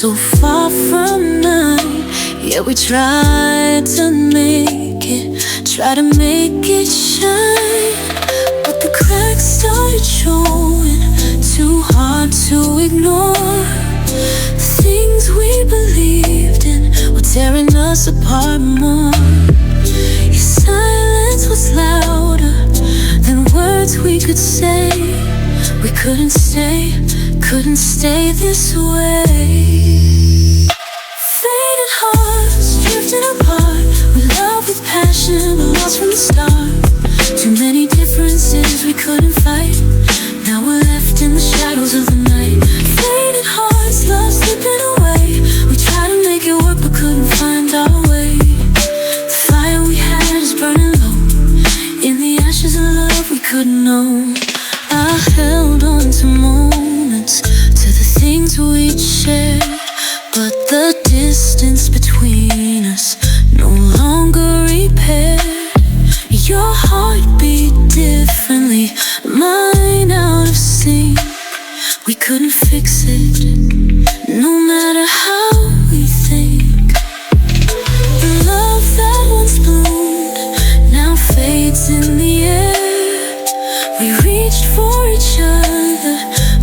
so far from mine. Yeah, we tried to make it shine, but the cracks started showing, too hard to ignore. The things we believed in were tearing us apart more. Your silence was louder than words we could say. We couldn't stay this way. Faded hearts, drifting apart. We love with passion, but lost from the start. Too many differences we couldn't fight. Now we're left in the shadows of the night. Faded hearts, love slipping away. We tried to make it work, but couldn't find our way. The fire we had is burning low. In the ashes of love we couldn't know. I held on to moments, to the things we'd shared, but the distance between us no longer repaired. Your heart beat differently, mine out of sync. We couldn't fix it, no matter how we think. The love that once bloomed now fades in the air. We reached for each other,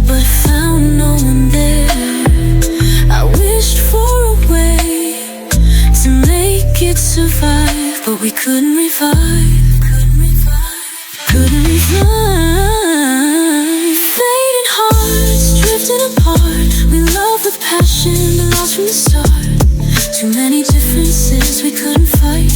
but found no one there. I wished for a way to make it survive, but we couldn't revive. Fading hearts, drifting apart. We love with passion, but lost from the start. Too many differences we couldn't fight.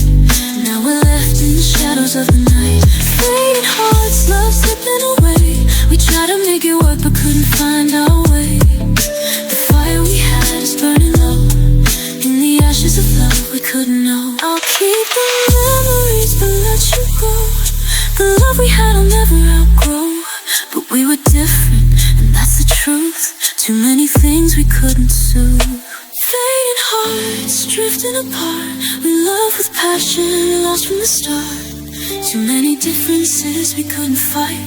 Now we're left in the shadows of the night. Fading hearts, love slipping away. We tried to make it work, but couldn't find our way. The fire we had is burning low. In the ashes of love we couldn't know. I'll keep the memories, but let you go. The love we had I'll never outgrow. But we were different, and that's the truth. Too many things we couldn't soothe. Fading hearts, drifting apart. We love with passion, lost from the start. Too many differences we couldn't fight.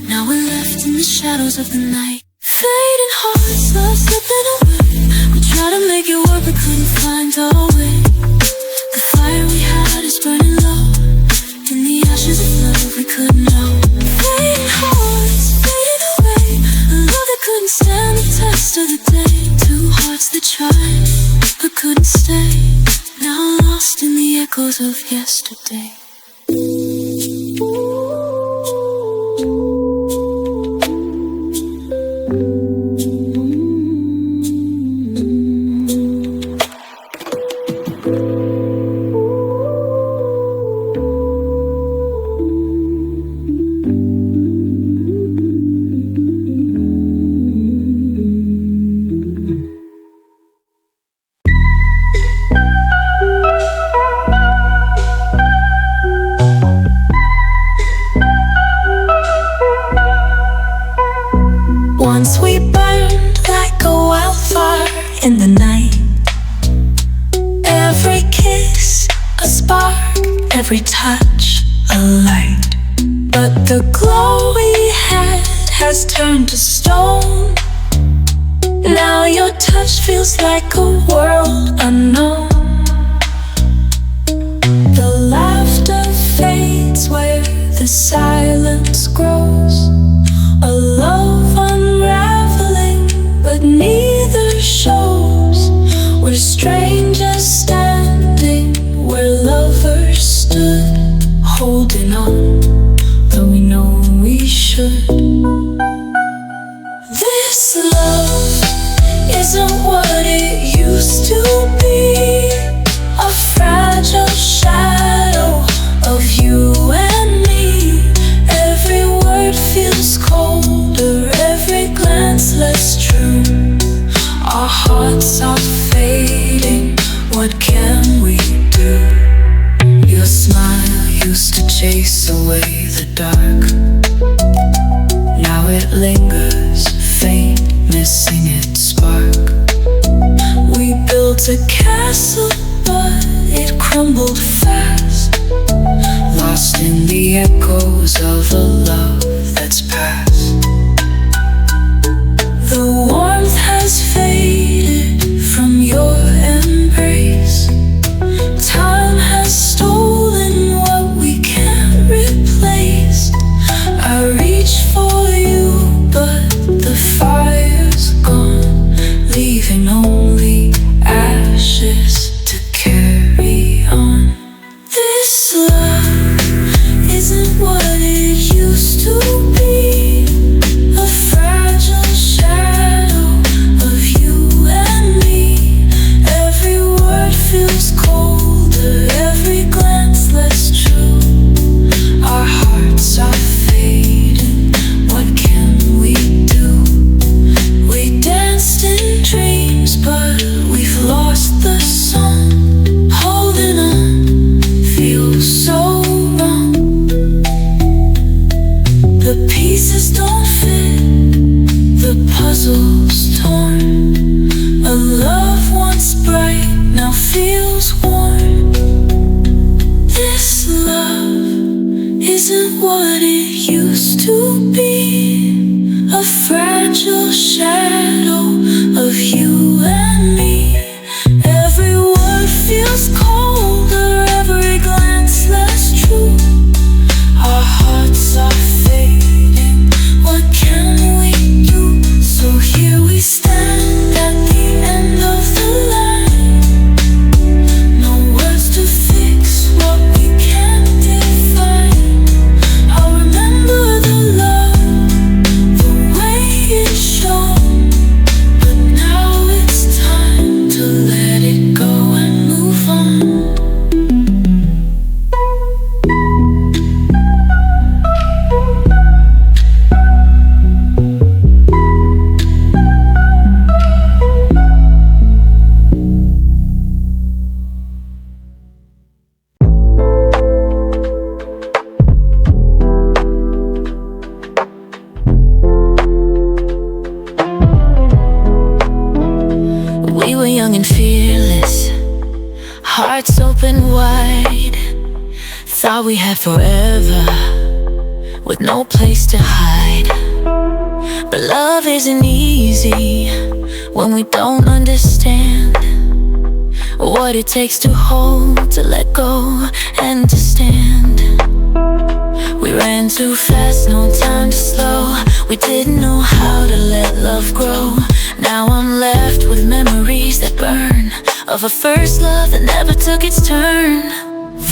Now we're left in the shadows of the night. Fading hearts, love slipping away. We tried to make it work, but couldn't find our way. The fire we had is burning low. In the ashes of love we couldn't know. Fading hearts, fading away. A love that couldn't stand the test of the day. Two hearts that tried, but couldn't stay. Now lost in the echoes of yesterday. Once we burned like a wildfire in the night. Every kiss a spark, every touch a light. But the glow we had has turned to stone. Now your touch feels like a world unknown. The laughter fades where the silence grows. A love unraveling, but neither shows. We're strangers standing where lovers stood, holding on, though we know we should. This love isn't what it used to be. A fragile shadow of you and me. Every word feels colder, every glance less true. Our hearts are fading, what can we do? Your smile used to chase away the dark. Now it lingers, faint, missing its spark. We built a castle, but it crumbled fast. Lost in the echoes of a love that's past. The warmth has faded what it used to be, a fragile shadow of you and me. Every word feels colder, every glance less true. Our hearts are fading, what can we do? So here we stand at the end of the line. No words to fix what we can't define. I'll remember the love, the way it shone, but now it's time to let it go and move on. We were young and fearless, hearts open wide. Thought we had forever, with no place to hide. But love isn't easy when we don't understand what it takes to hold, to let go, and to stand. We ran too fast, no time to slow. We didn't know how to let love grow. Now I'm left with memories that burn, of a first love that never took its turn.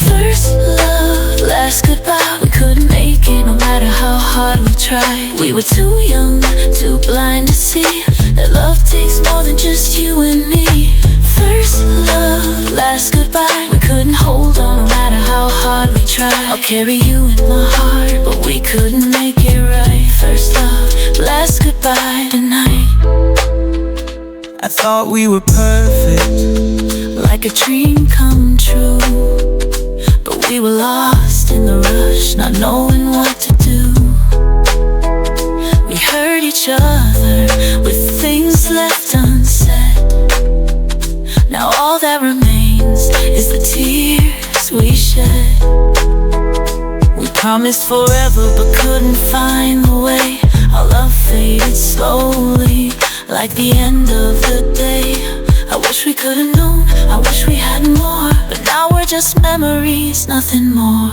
First love, last goodbye. We couldn't make it no matter how hard we tried. We were too young, too blind to see that love takes more than just you and me. First love, last goodbye. We couldn't hold on no matter how hard we tried. I'll carry you in my heart, but we couldn't make it right. First love, last goodbye tonight. I thought we were perfect, like a dream come true, but we were lost in the rush, not knowing what to do. We hurt each other with things left unsaid. Now all that remains is the tears we shed. We promised forever but couldn't find the way. Our love faded slowly, like the end of the day. I wish we could've known, I wish we had more, but now we're just memories, nothing more.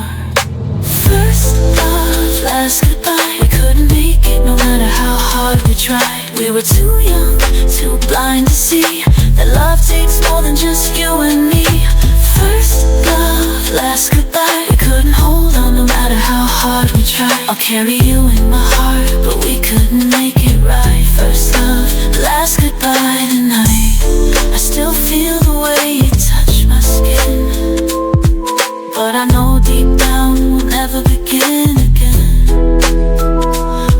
First love, last goodbye. We couldn't make it no matter how hard we tried. We were too young, too blind to see that love takes more than just you and me. First love, last goodbye. We couldn't hold on no matter how hard we tried. I'll carry you in my heart, but we couldn't make it right. First love, last goodbye tonight. I still feel the way you touch my skin, but I know deep down we'll never begin again.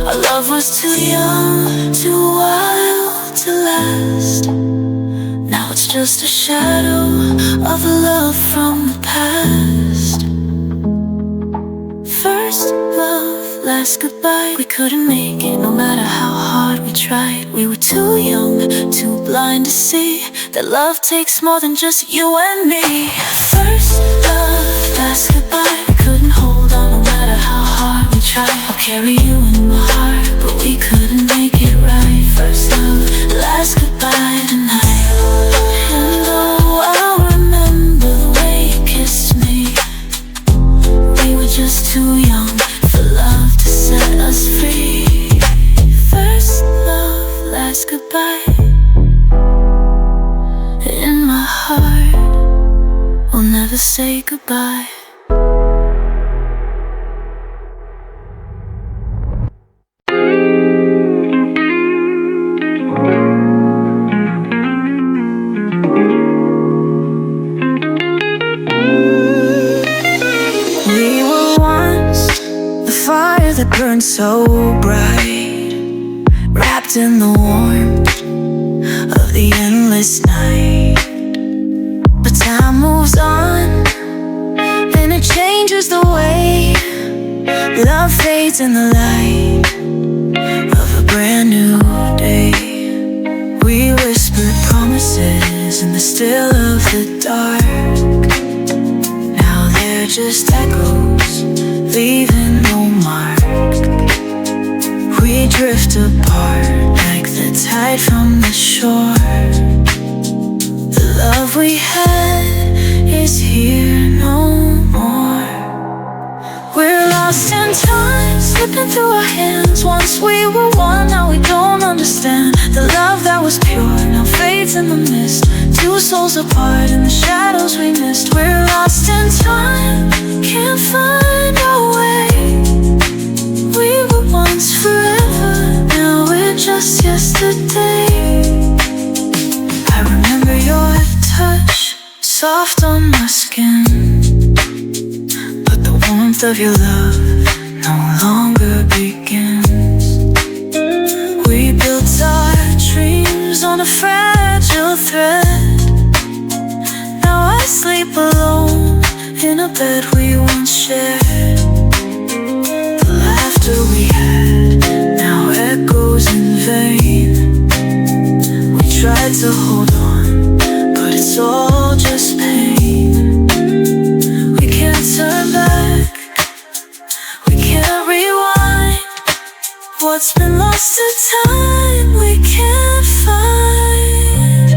Our love was too young, too wild to last. Now it's just a shadow of a love from the past. First love, last goodbye. We couldn't make it no matter how hard we tried. We were too young, too blind to see that love takes more than just you and me. First love, last goodbye. We couldn't hold on no matter how hard we tried. I'll carry you in my heart, but we couldn't make it right. First love, last goodbye tonight. And oh, I'll remember the way you kissed me. We were just too young for love to set us free. First love, last goodbye. In my heart, we'll never say goodbye. we were once the fire that burned so bright, wrapped in the warmth of the endless night. But time moves on, and it changes the way love fades in the light of a brand new day. We whispered promises in the still of the dark. Now they're just echoes, leaving no drift apart like the tide from the shore. The love we had is here no more. We're lost in time, slipping through our hands. Once we were one, now we don't understand. The love that was pure now fades in the mist. Two souls apart in the shadows we missed. We're lost in time, can't find our way. We were once forever, now we're just yesterday. I remember your touch, soft on my skin, but the warmth of your love no longer begins. We built our dreams on a fragile thread. Now I sleep alone in a bed we once shared. The laughter we had now echoes in vain. We tried to hold on, but it's all just pain. We can't turn back, we can't rewind. What's been lost to time we can't find.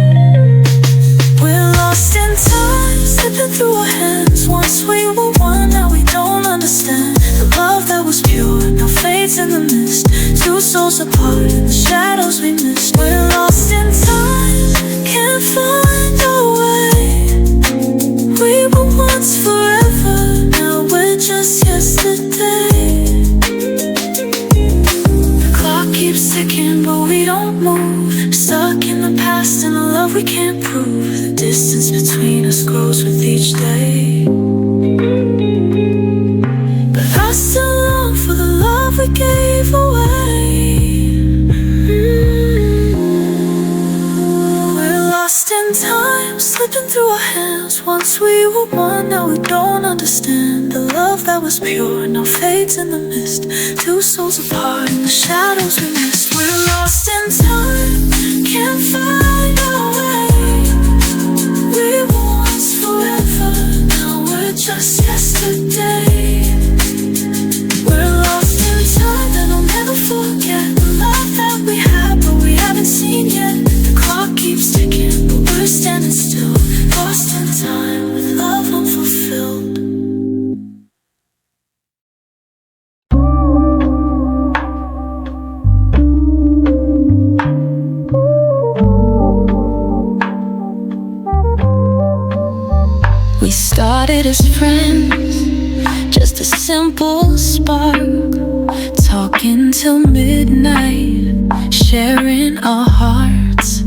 We're lost in time, slipping through our hands. Once we were one, now we don't understand. The love that was pure now fades in the mist. Two souls apart in the shadows we missed. We're lost in time, can't find our way. We were once forever, now we're just yesterday. The clock keeps ticking, but we don't move. Stuck in the past and a love we can't prove. The distance between us grows with each day. But I still long for the love we gave away. We're lost in time, slipping through our hands. Once we were one, now we don't understand. The love that was pure now fades in the mist. Two souls apart in the shadows we missed. We're lost in time, can't find our way. We were once forever, now we're just yesterday. We're lost in time and I'll never forget the love that we had, but we haven't seen yet. The clock keeps ticking, but we're standing still. Lost in time with love unfulfilled. We started as friends, just a simple spark, talking till midnight, sharing our hearts.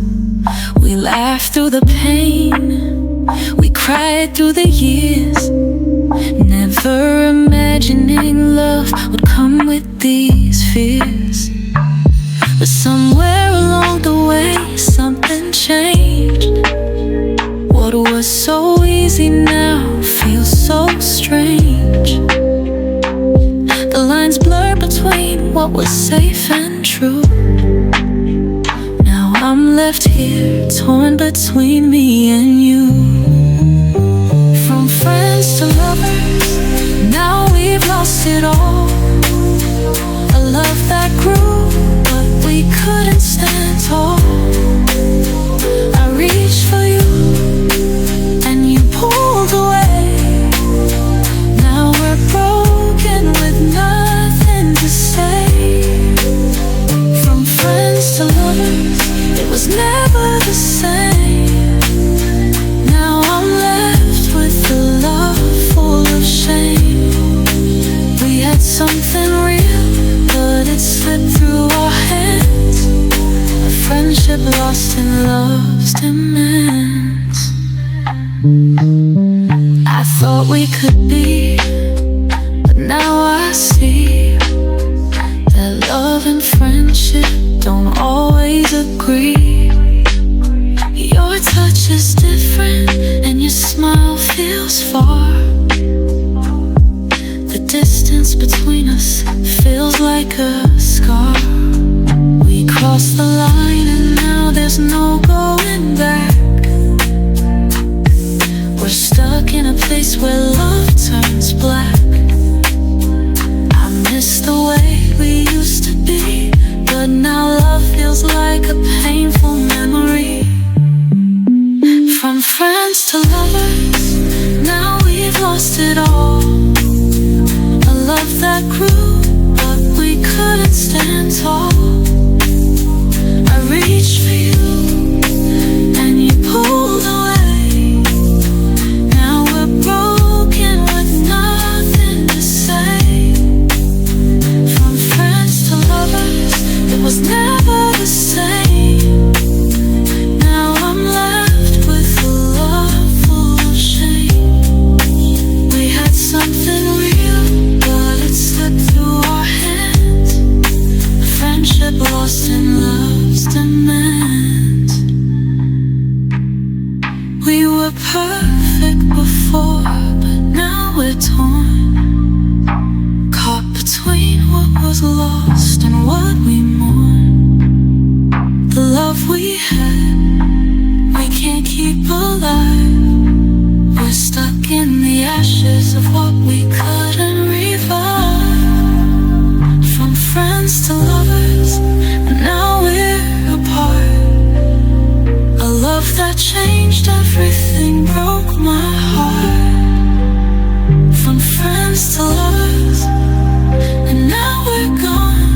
We laughed through the pain, we cried through the years, never imagining love would come with these fears. But somewhere along the way something changed. What was so easy now feels so strange. The lines blur between what was safe and true. Now I'm left here, torn between me and you. From friends to lovers, now we've lost it all. A love that grew, but we couldn't stand tall. I reached for you, pulled away. Now we're broken with nothing to say. From friends to lovers, it was never the same. Now I'm left with a love full of shame. We had something real, but it slipped through our hands. A friendship lost in love's demands. I thought we could be, but now I see that love and friendship don't always agree. Your touch is different and your smile feels far. The distance between us feels like a scar. We crossed the line and now there's no going back. We're stuck in a place where love turns black. I miss the way we used to be, but were perfect before, but now we're torn, caught between what was lost and what we mourn. The love we had, we can't keep alive. We're stuck in the ashes of what we couldn't revive. From friends to lovers, and now we're apart. A love that changed everything broke my heart. From friends to lovers, and now we're gone,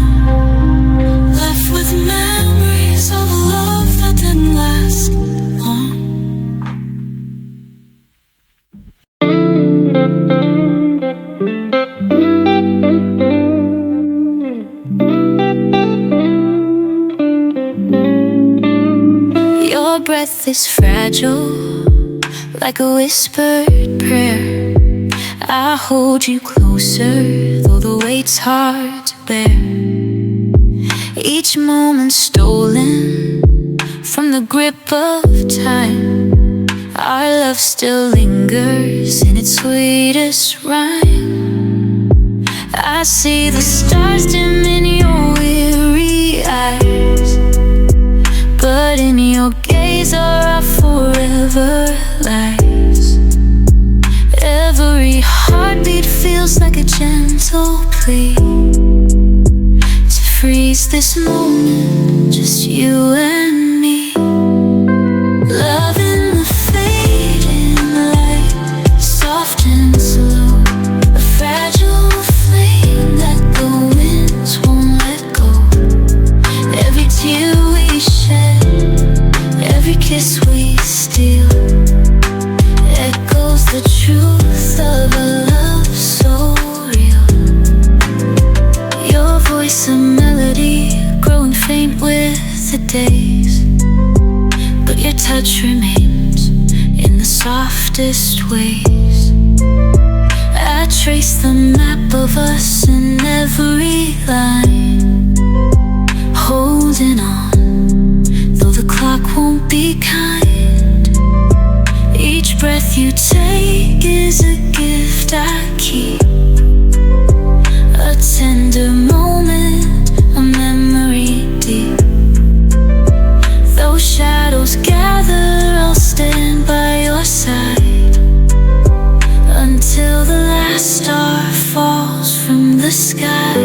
left with memories of a love that didn't last long. Your breath is fragile, like a whispered prayer. I hold you closer, though the weight's hard to bear. Each moment stolen from the grip of time, our love still lingers in its sweetest rhyme. I see the stars dim in your weary eyes, but in your gaze are our forever lies. Every heartbeat feels like a gentle plea to freeze this moment, just you and me. Love in the fading light, soft and slow, a fragile flame that the winds won't let go. Every tear we shed, every kiss we steal, echoes the truth of a love so real. Your voice a melody, growing faint with the days, but your touch remains in the softest ways. I trace the map of us in every line, holding on, though the clock won't be kind. Each breath you take is a gift I keep, a tender moment, a memory deep. Though shadows gather, I'll stand by your side until the last star falls from the sky.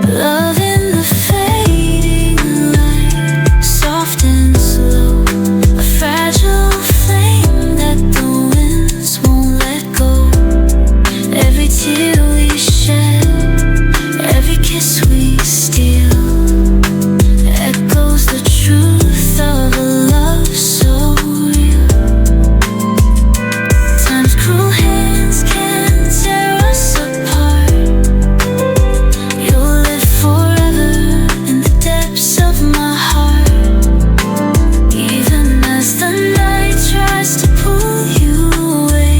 Love in the fading light, soft and slow, a fragile flame that the winds won't let go. Every tear we shed, every kiss we steal, echoes the truth of a love so real. Time's cruel hands can tear us apart. You'll live forever in the depths of my heart. Even as the night tries to pull you away,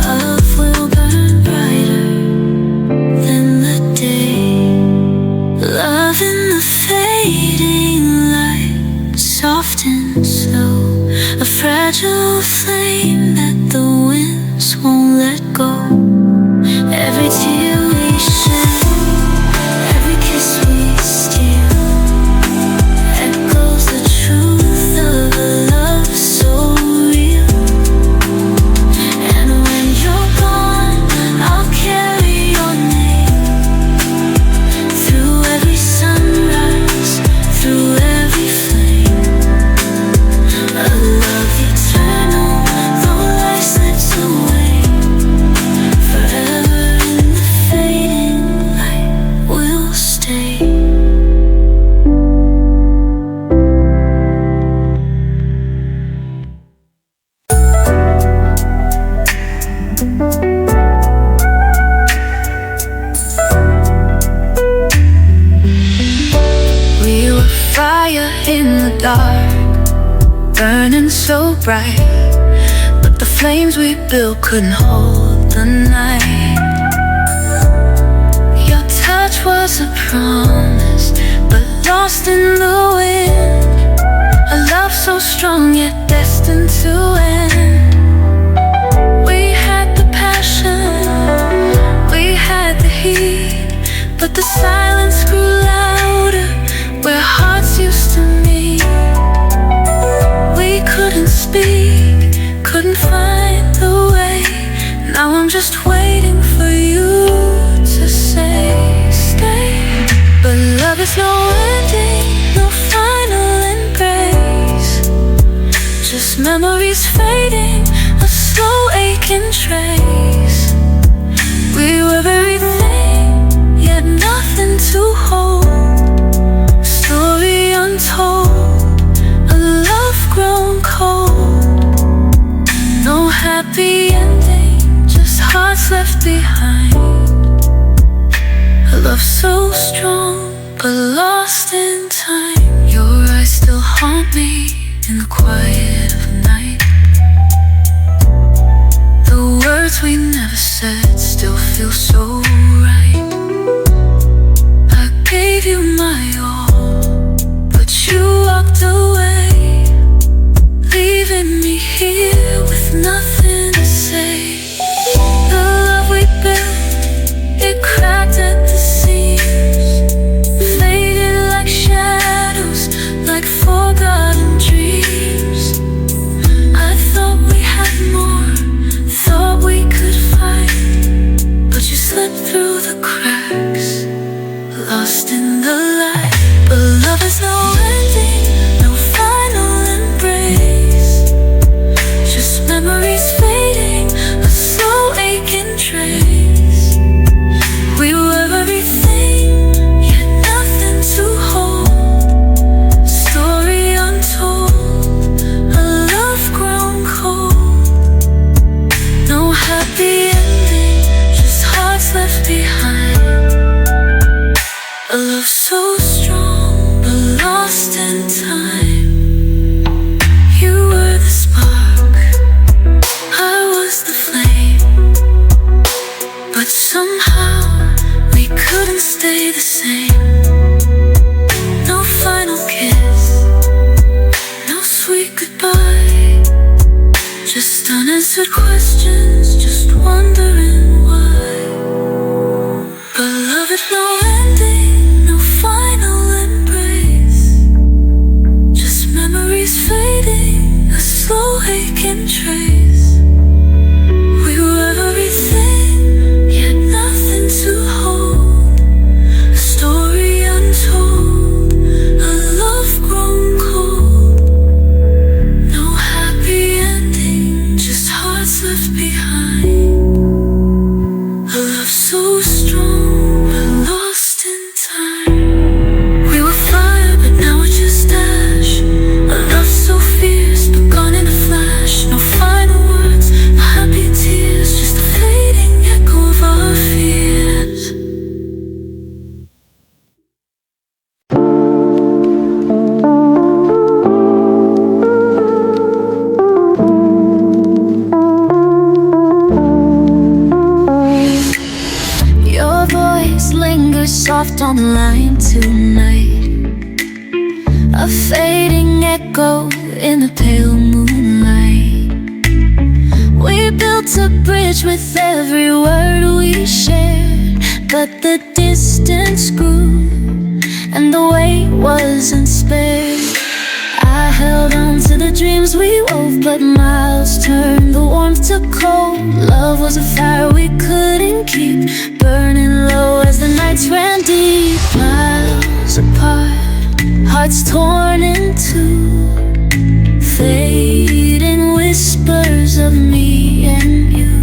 love will burn brighter than the day. Love in the fading light, soft and slow, a fragile flame that the winds won't let go. Every tear we shed, every kiss we steal, echoes the truth of a love so real. And when you're gone, I'll carry your name through every sunrise, through every flame. A love eternal, though life slips away. Forever in the fading light, we'll stay. We were fire in the dark, burning so bright, but the flames we built couldn't hold the night. Your touch was a promise, but lost in the wind. A love so strong yet destined destined to end. We had the passion, we had the heat, but the silence grew louder where hearts used to meet. We couldn't speak, couldn't find the way. Now I'm just waiting for you to say, stay. But love is no ending, no final embrace. Just memories fading, a slow aching trace. We were everything, yet nothing to hold. Story untold, a love grown cold. No happy ending, just hearts left behind. A love so strong, but lost in time. Your eyes still haunt me in the quiet of the night. The words we never said still feel so right. I gave you my all, but you walked away, leaving me here with nothing to say. The love we built, it cracked at the seams, faded like shadows, like forgotten dreams. I thought we had more, thought we could fight, but you slipped through the cracks, lost in the light. But love is no ending, no final embrace. Just memories fading, a slow aching trace. We were everything, yet nothing to hold. Story untold, a love grown cold. No happy ending, just hearts left behind. A love so strong, but lost in time. You were the spark, I was the flame, but somehow we couldn't stay the same. No final kiss, no sweet goodbye, just unanswered questions, just wondering why. But love is no ending, no final embrace. Just memories fading, a slow aching trace. We were everything, yet nothing to hold. A story untold, a love grown cold. No happy ending, just hearts left behind. A love so strong, but lost in time. We were fire, but now we're just ash. A love so fierce, but gone in a flash. No final words, no happy tears, just a fading echo of our fears. Your voice lingers soft on the line tonight, a fading echo in the pale moonlight. We built a bridge with every word we shared, but the distance grew and the weight wasn't spared. I held on to the dreams we wove, but miles turned the warmth to cold. Love was a fire we couldn't keep, burning low as the nights ran deep. Miles apart, hearts torn in two, fading whispers of me and you.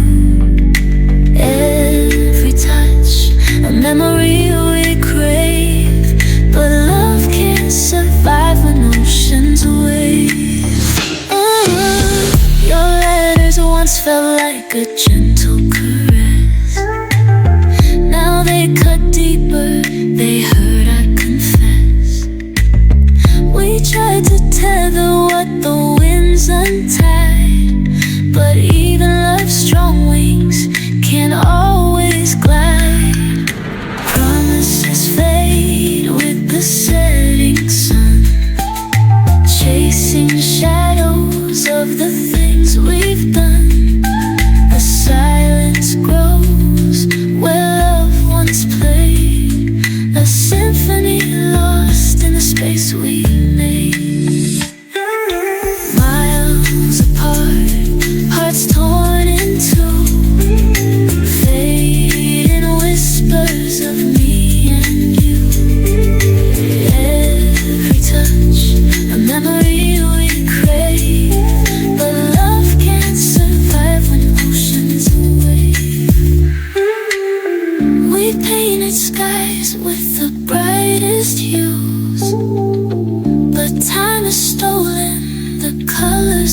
Every touch, a memory we crave, but love can't survive when oceans wave. Your letters once felt like a gentle caress. Now they cut deeper, they hurt, I confess. We tried to tether what the winds untied, but even love's strong wings can't always glide. Promises fade with the setting sun, chasing shadows of the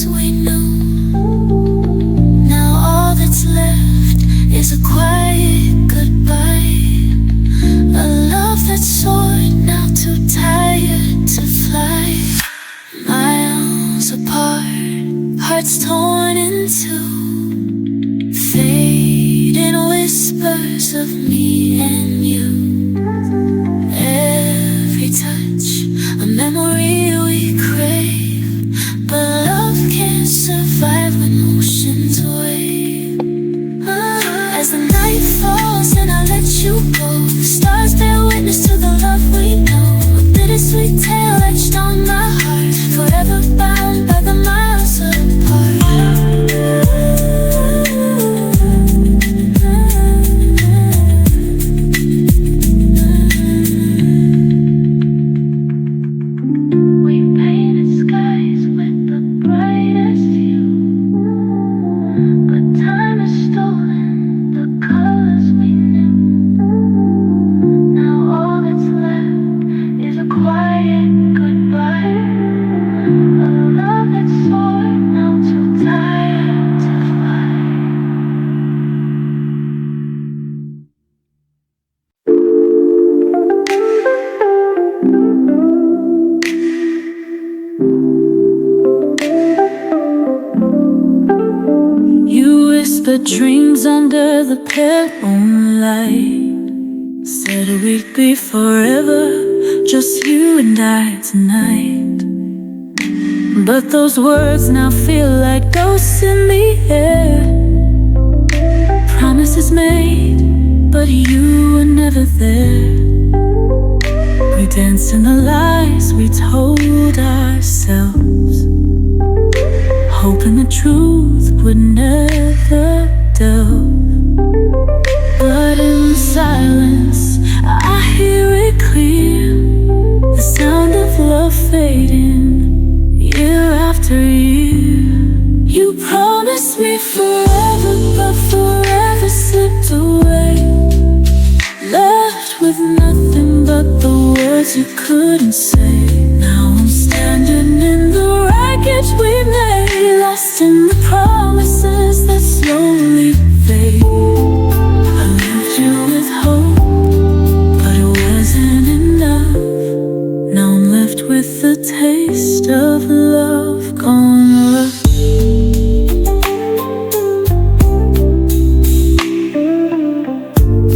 close we knew. Now all that's left is a quiet goodbye. A love that's soared, now too tired to fly. Miles apart, hearts torn in two, fading whispers of me and you. Every touch, a memory we crave, but love can't survive when oceans wave. As the night falls and I let you go, the stars bear witness to the love we know. A bittersweet tale etched on my heart, forever bound by the miles apart. We painted skies with the brightest view, but time has stolen the colors we knew. Now all that's left is a quiet goodbye. A love that's soared, now too tired to fly. You whispered dreams under the pale moonlight, said we'd be forever, just you and I tonight. But those words now feel like ghosts in the air. Promises made, but you were never there. We danced in the lies we told ourselves, hoping the truth would never delve. But in silence, I hear it clear, the sound of love fading, year after year. You promised me forever, but forever slipped away, left with nothing but the words you couldn't say. Now I'm standing in the wreckage we made, lost in the promises that slowly fade. I left you with hope, but it wasn't enough. Now I'm left with the taste of love gone rough.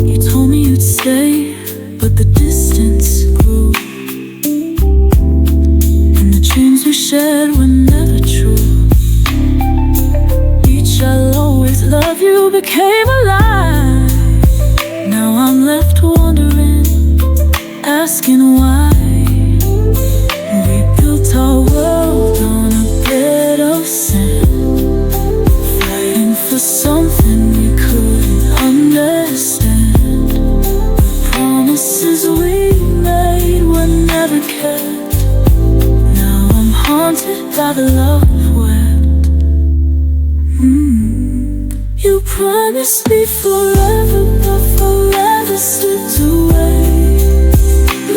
You told me you'd stay, but the distance grew, and the dreams we shared were never true. Each I'll always love you became a lie. Now I'm left wondering, asking why. We built our world on a bed of sand, fighting for something we couldn't understand. The promises we made were never kept. Now I'm haunted by the love wept. You promised me forever, but forever slipped away,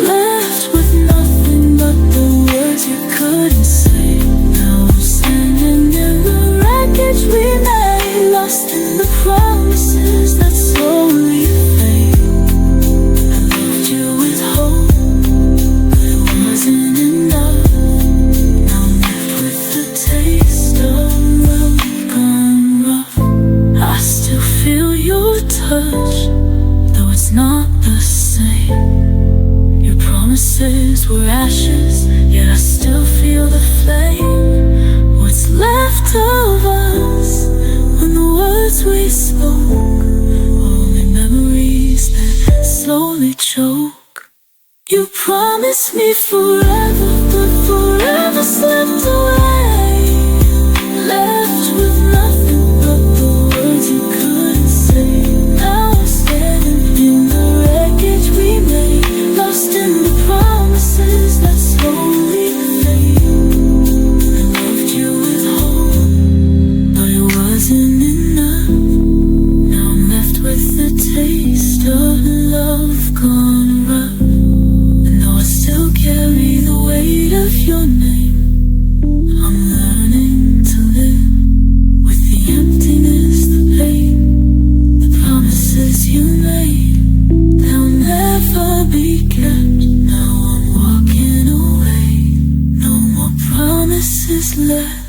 left with nothing but the words you couldn't say. Now I'm standing in the wreckage we made, lost in the promises that slowly fade. I left you with hope, but it wasn't enough. Now I'm left with the taste of love gone rough. I still feel your touch, though it's not the same. Your promises were ashes, yet I still feel the flame. What's left of us when the words we spoke, only memories that slowly choke. You promised me forever, but forever slipped away, left with nothing but the words you couldn't say. Now I'm standing in the wreckage we made, lost in the promises that slowly fade. I loved you with hope, but it wasn't enough. Now I'm left with the taste of love gone rough. And though I still carry the weight of your name, left.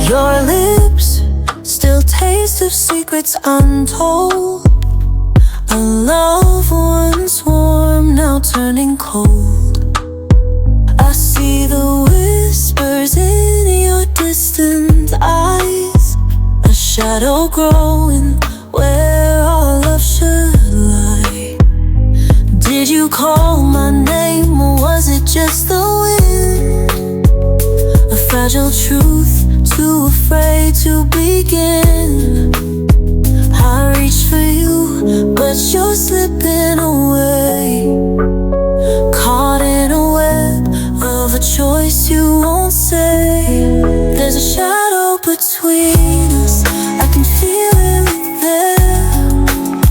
Your lips still taste of secrets untold. A love once warm, now turning cold. I see the whispers in your distant eyes, a shadow growing where our love should lie. Did you call my name, or was it just the wind? A fragile truth, too afraid to begin. I reach for you, but you're slipping away, caught in a web of a choice you won't say. There's a shadow between us, I can feel it there,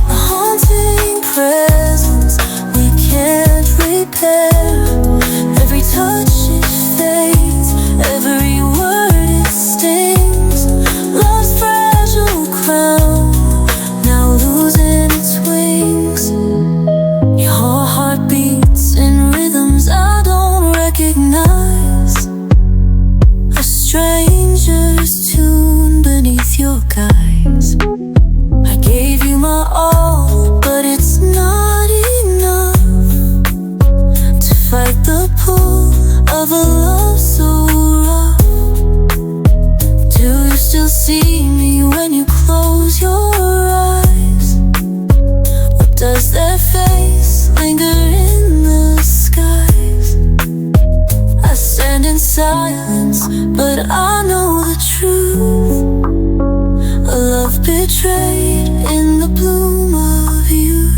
a haunting presence we can't repair. Every touch it fades, every word it stings. Love's fragile crown, now losing its wings. Your heart beats in rhythms I don't recognize, a stranger's tune beneath your guise. I gave you my all, but it's not enough to fight the pull of a love so rough. Do you still see me when you close your eyes? Or does their face linger in the skies? I stand in silence, but I know the truth. A love betrayed in the bloom of youth.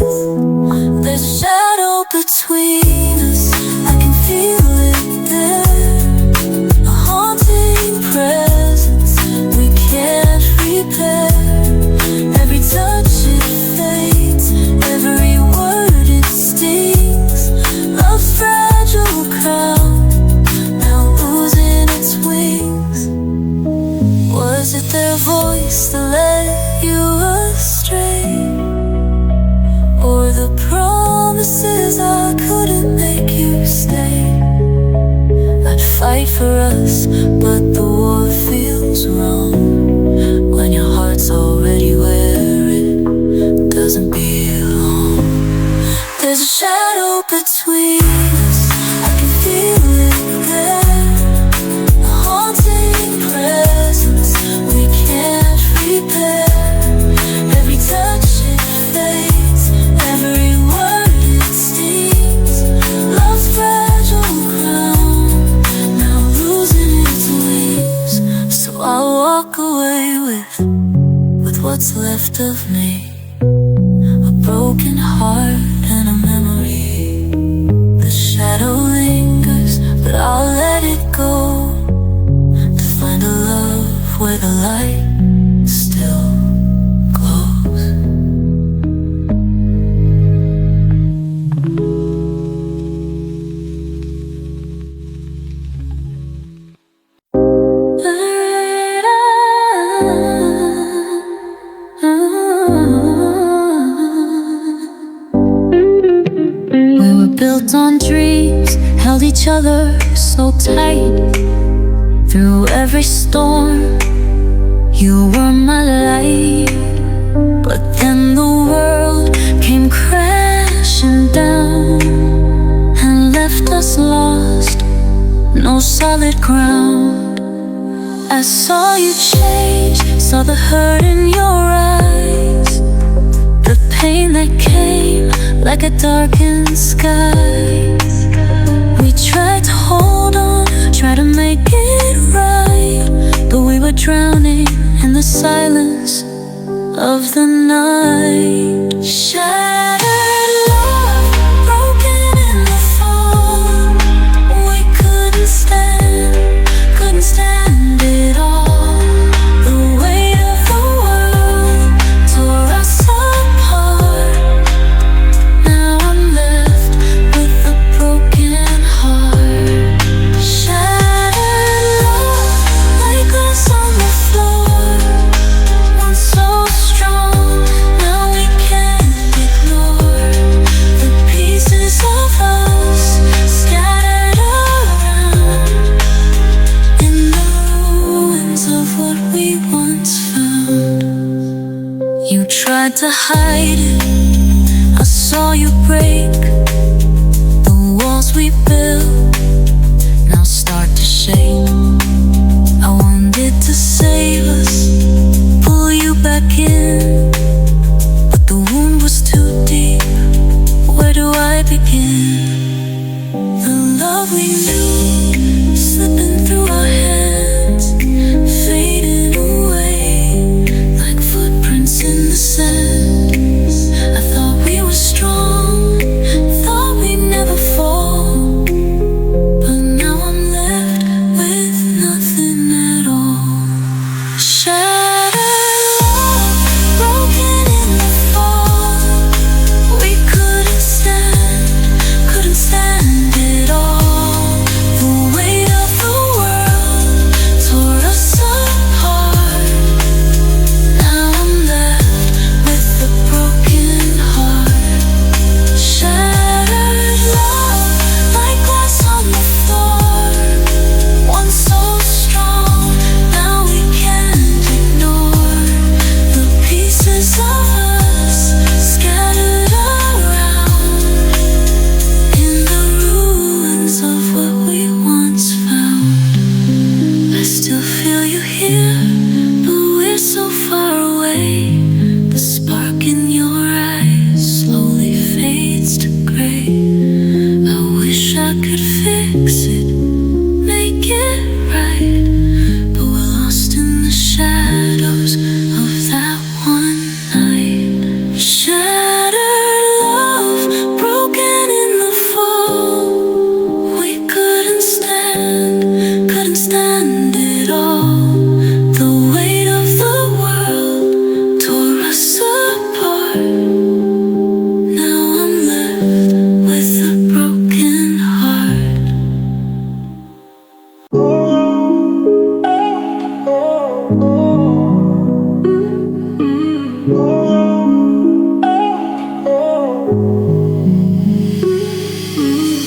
There's a shadow between us, I can feel it there, a haunting presence we can't repair. Every touch it fades, every word it stings. Love's fragile crown, now losing its wings. Was it their voice that led you astray, or the promises I couldn't make you stay? I'd fight for us, but the war feels wrong when your heart's already where it doesn't belong. There's a shadow between us, I can feel it there, a haunting presence we can't repair. Every touch it fades, every word it stings. Love's fragile crown, now losing its wings. So I walk away with what's left of me, a broken heart and a memory. The shadow lingers, but I'll let it go, to find a love where the light still glows. We were built on dreams, held each other so tight. Through every storm, you were my light. But then the world came crashing down and left us lost, no solid ground. I saw you change, saw the hurt in your eyes, the pain that came like a darkened sky. We tried to hold on, tried to make it right, but we were drowning in the silence of the night. Shattered love, broken in the fall. We couldn't stand it all. The weight of the world tore us apart. Now I'm left with a broken heart. Shattered love, like glass on the floor. tried to hide it. I saw you break the walls we built, now start to shake. I wanted to save us, pull you back in, but the wound was too deep. Where do I begin? The love we knew slipping through our hands, fading away like footprints in the sand. I thought we were strong, thought we'd never fall, but now I'm left with nothing at all. Shattered love, broken in the fall. We couldn't stand it all. The weight of the world tore us apart. Now I'm left with a broken heart. Shattered love, like glass on the floor. Once so strong, now we can't ignore the pieces of us scattered around in the ruins of what we once found. I still feel you here, but we're so far away. The spark in your eyes slowly fades to gray. I wish I could fix it, make it right, but we're lost in the shadows of that one night. Shattered love, broken in the fall. We couldn't stand it all. The weight of the world tore us apart. Now I'm left with a broken heart.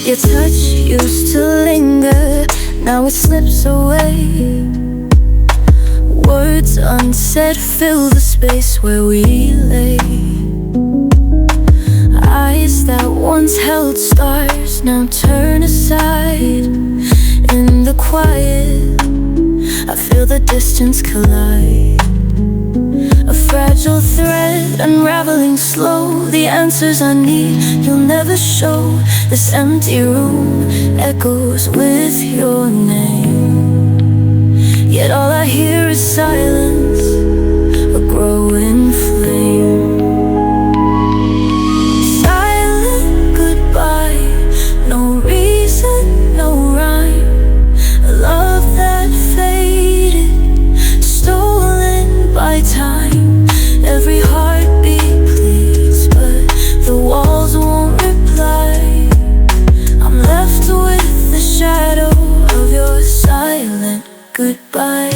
Your touch used to linger, now it slips away. Words unsaid fill the space where we lay. Eyes that once held stars now turn aside. In the quiet, I feel the distance collide. A fragile thread unraveling slow. The answers I need you'll never show. This empty room echoes with your name, yet all I hear is silence, a growing flame. Silent goodbye, no reason, no rhyme. A love that faded, stolen by time. Every heartbeat pleads, but the walls won't reply. I'm left with the shadow of your silent goodbye.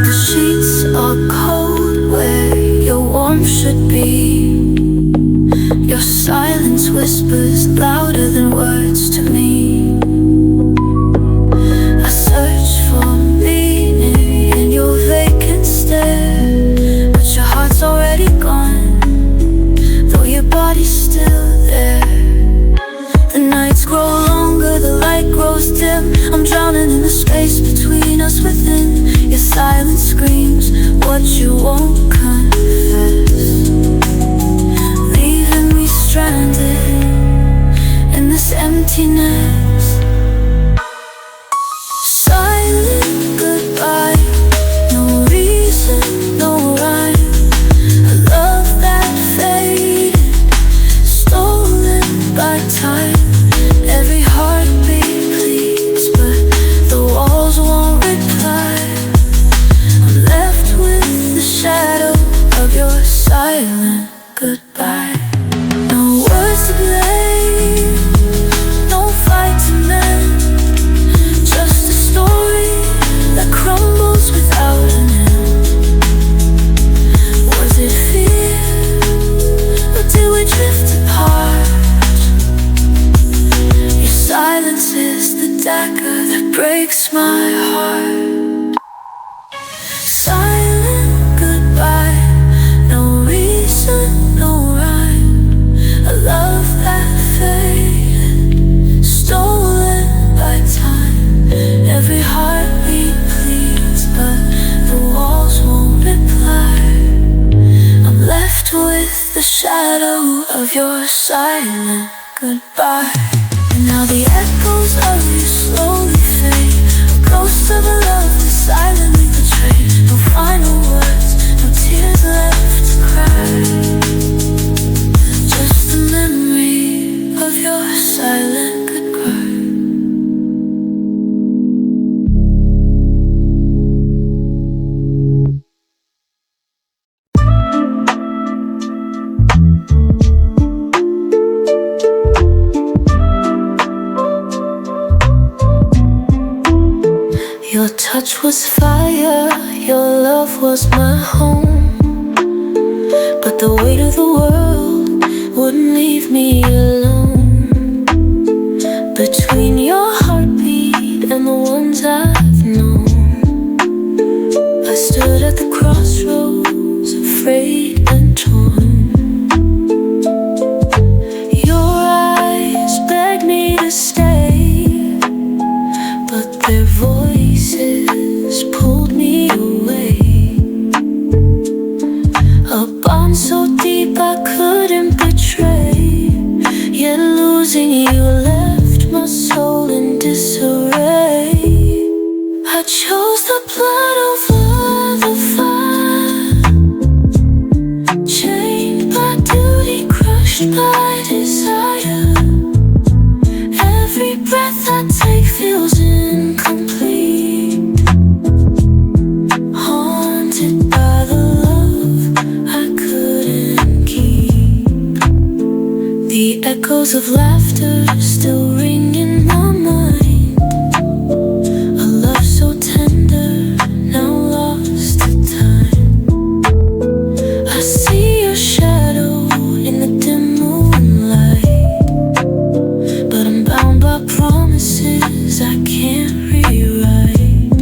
The sheets are cold where your warmth should be. Your silence whispers louder than words to me. I search for meaning in your vacant stare, but your heart's already gone, though your body's still there. The nights grow longer, the light grows dim. I'm drowning in the space between us within. Your silence screams what you won't confess, leaving me stranded in this emptiness. Silent goodbye, no reason, no rhyme. A love that faded, stolen by time. Every heartbeat pleads, but the walls won't reply. I'm left with the shadow of your silent goodbye. No words to blame, no fight shadow of your silent goodbye. And now the echoes of you slowly fade. A ghost of a love is silently betrayed. No final words, no tears left to cry. Just the memory of your silent goodbye. Your touch was fire, your love was my home. But the weight of the world wouldn't leave me alone. Between your heartbeat and the ones I've known, I stood at the crossroads, afraid and torn. Your eyes begged me to stay, but their voices pulled me away. A bond so deep I couldn't betray, yet losing you left my soul in disarray. I chose the blood over the fire, chained by duty, crushed by desire. Every breath I take feels incomplete, haunted by the love I couldn't keep. The echoes of laughter still ring in my mind. A love so tender, now lost to time. I see your shadow in the dim moonlight, but I'm bound by promises I can't rewrite.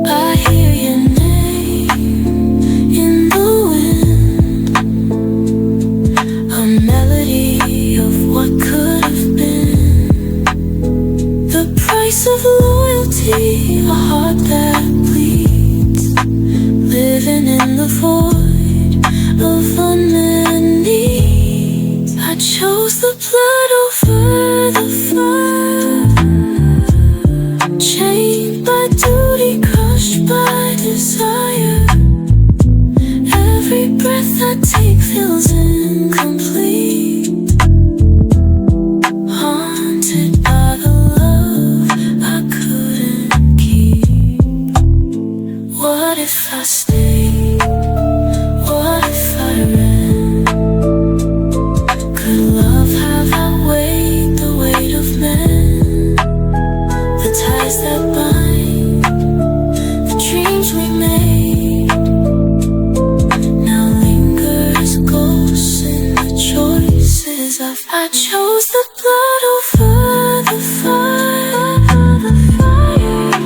I hear your name in the wind, a melody of what could have been. The price of loyalty, a heart that bleeds, living in the void of unmet need. I chose the blood over the fire, chained by duty, crushed by desire. Every breath I take feels incomplete, haunted by the love I couldn't keep. What if I stayed? What if I ran? Could love have outweighed the weight of men? The ties that bind, the dreams we made, now linger as ghosts in the choices I chose the blood over the fire,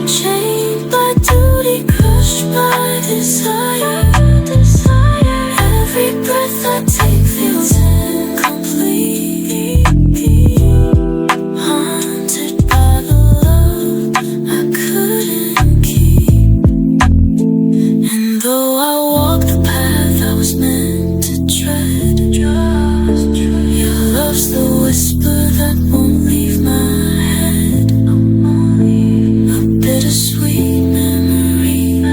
chained by duty, crushed by desire. Every breath I take feels incomplete, haunted by the love I couldn't keep. And though I walk the path I was meant to tread, your love's the whisper that won't leave my head. A bittersweet memory, a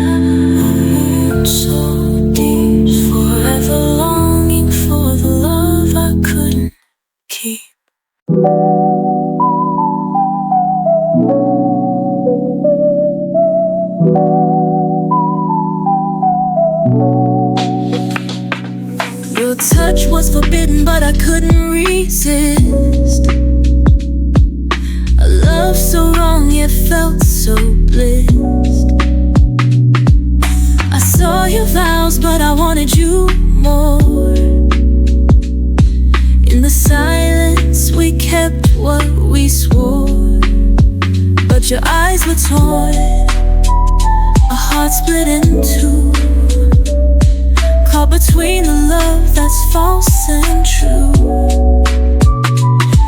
wound so deep, forever longing for the love I couldn't keep. Your touch was forbidden, but I couldn't resist. A love so wrong, yet felt so blissed. I saw your vows, but I wanted you more. In the silence, we kept what we swore. But your eyes were torn, a heart split in two, caught between the love that's false and true.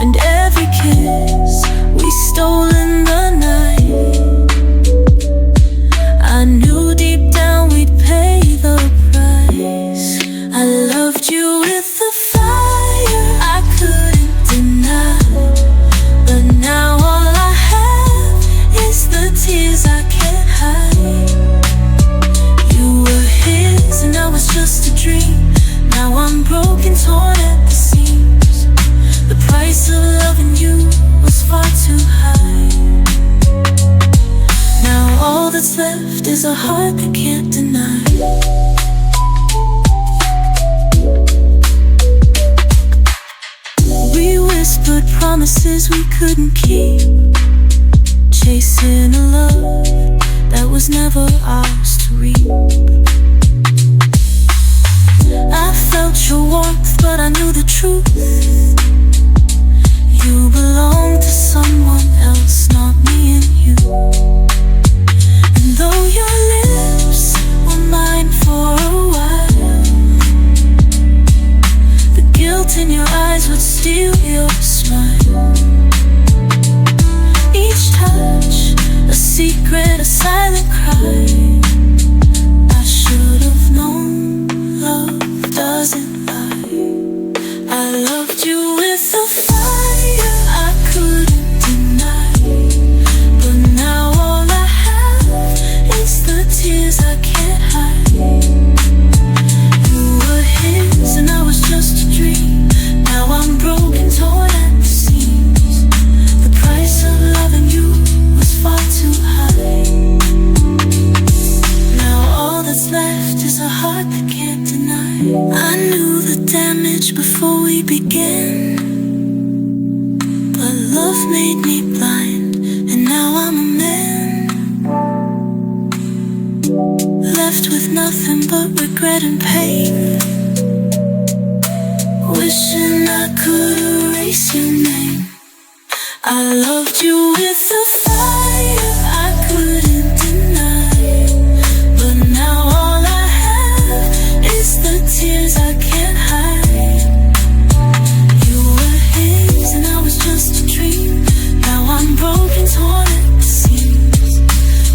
And every kiss we stole in the night, I knew deep down we'd pay the price. I loved you broken, torn at the seams. The price of loving you was far too high. Now all that's left is a heart that can't deny. We whispered promises we couldn't keep, chasing a love that was never ours to reap. I felt your warmth, but I knew the truth. You belonged to someone else, not me and you. And though your lips were mine for a while, the guilt in your eyes would steal your smile. Each touch, a secret, a silent cry. I should have known love doesn't lie. I loved you with a fire I couldn't deny, but now all I have is the tears I can't hide. You were his and I was just a dream. Now I'm broken, torn at the seams. The price of loving you was far too high. Now all that's left is a heart that can't deny. I knew the damage before we began, but love made me blind, and now I'm a man, left with nothing but regret and pain, wishing I could erase your name. I loved you with a fire I couldn't deny, but now all I have is the tears I can't hide. You were his and I was just a dream. Now I'm broken, torn at the seams.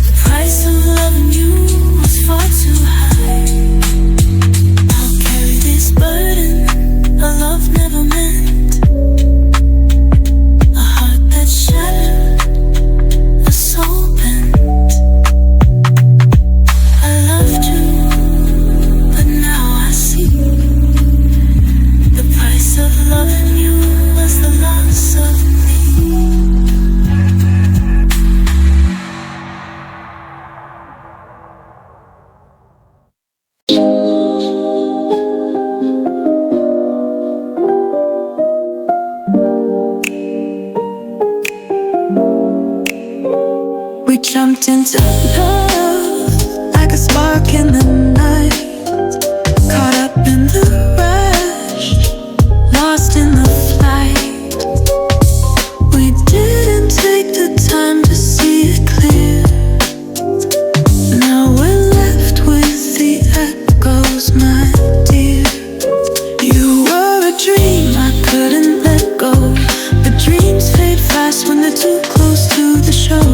The price of loving you was far too high. I'll carry this burden a love never meant, a heart that shattered, a soul bent. I loved you, but now I see the price of loving you was the loss of me. We jumped into love like a spark in the night, caught up in the rush, lost in the flight. We didn't take the time to see it clear. Now we're left with the echoes, my dear. You were a dream I couldn't let go, but dreams fade fast when they're too close to the show.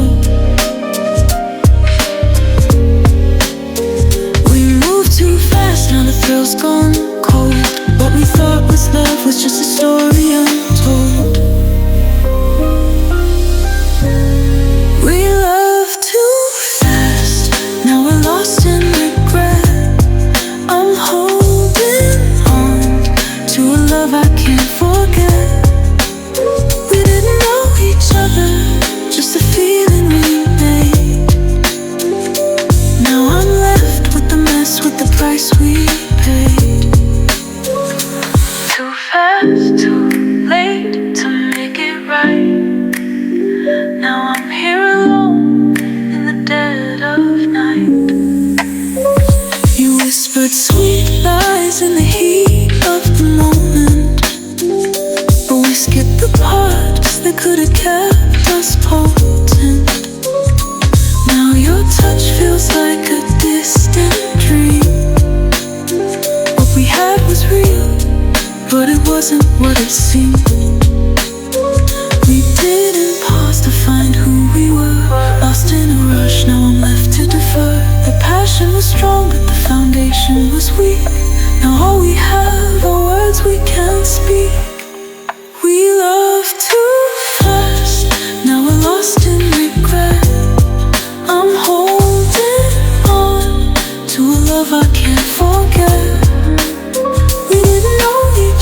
Now the thrill's gone cold. What we thought was love was just a story untold. We love too fast, now we're lost in regret. I'm holding on to a love I can't forget. We didn't know each other, just a feeling we made. Now I'm left with the mess, with the price we paid. Too fast, too late to make it right. Now I'm here alone in the dead of night. You whispered sweet lies in the heat of the moment, but we skipped the parts that could have kept us potent. Now your touch feels like a distant dream. What we had was real, but it wasn't what it seemed. We didn't pause to find who we were, lost in a rush, now I'm left to defer. The passion was strong, but the foundation was weak. Now all we have are words we can't speak. We love too fast, now we're lost in regret. I'm holding on to a love I can't forget. We didn't know each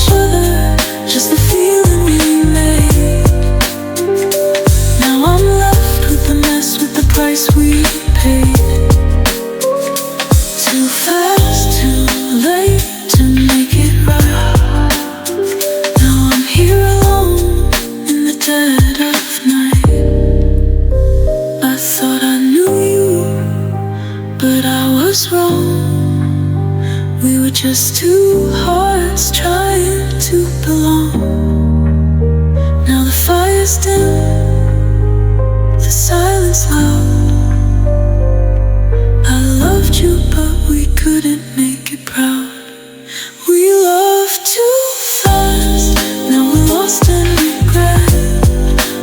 just two hearts trying to belong. Now the fire's dim, the silence loud. I loved you, but we couldn't make it proud. We loved too fast, now we're lost in regret.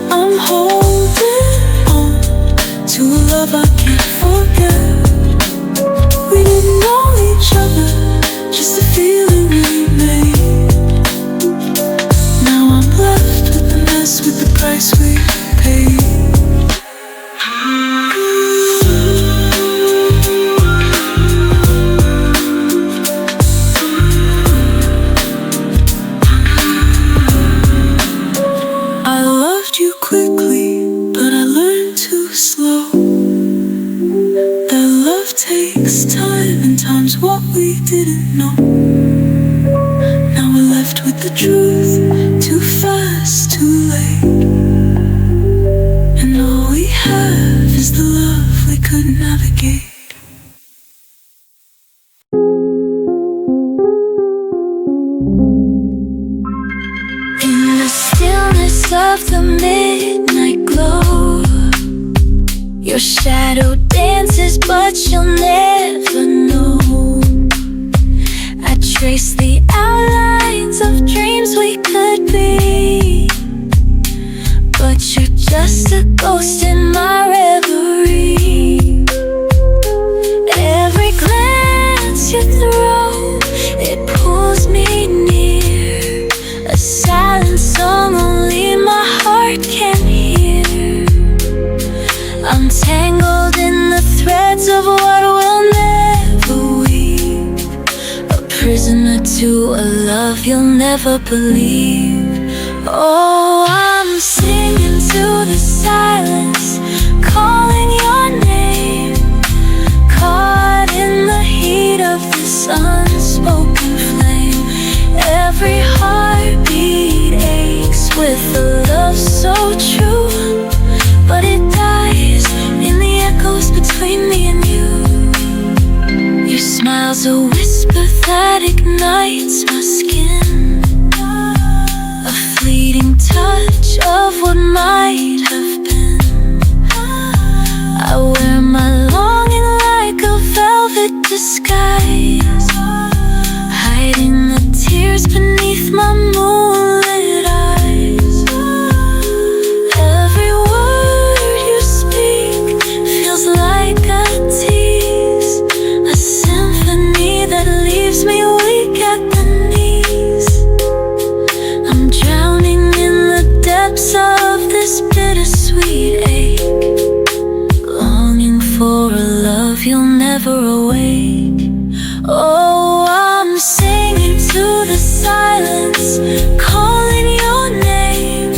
I'm holding on to a love I can't forget. We didn't know each other, just a feeling we made. Now I'm left with the mess, with the price we paid. I loved you quickly, but I learned too slow. That love takes time, and time's what we didn't know. Now we're left with the truth, too fast, too late. And all we have is the love we couldn't navigate. In the stillness of the midnight glow, your shadow dances, but you'll never know. I trace the outlines of dreams we could be, but you're just a ghost in my reverie. Every glance you throw, it pulls me near, a silent song only my heart can hear. I'm tangled in the threads of what we'll never weave, a prisoner to a love you'll never believe. Oh, I'm singing to the silence, calling your name, caught in the heat of this unspoken flame. Every heartbeat aches with a love so true, but it dies in the echoes between me and you. Your smile's a whisper that ignites my skin, a fleeting touch of what might have been. I wear my longing like a velvet disguise, hiding the tears beneath my moonlit eyes. Every word you speak feels like a tease, a symphony that leaves me weak at the knees. I'm drowning in the depths of this bittersweet ache, longing for a love you'll never awake. Oh, I'm singing to the silence, calling your name,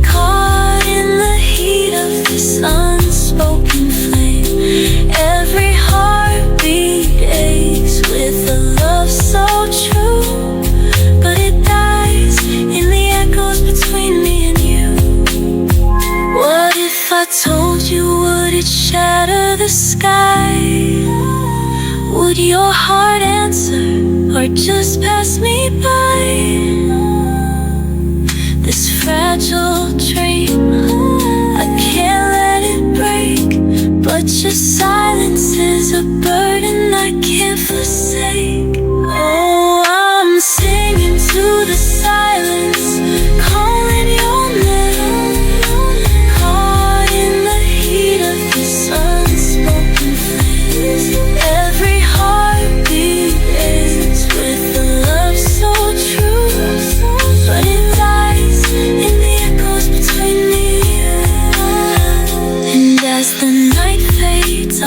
caught in the heat of this unspoken flame. Every heartbeat aches with a love so true, but it dies in the echoes between me and you. What if I told you, would it shatter the sky? Would your heart answer, or just pass me by? This fragile dream, I can't let it break, but your silence is a burden I can't forsake. Oh, I'm singing to the silence, calling your name, caught in the heat of this unspoken flame. Every heartbeat aches with a love so true, but it dies in the echoes between me and as the night fades,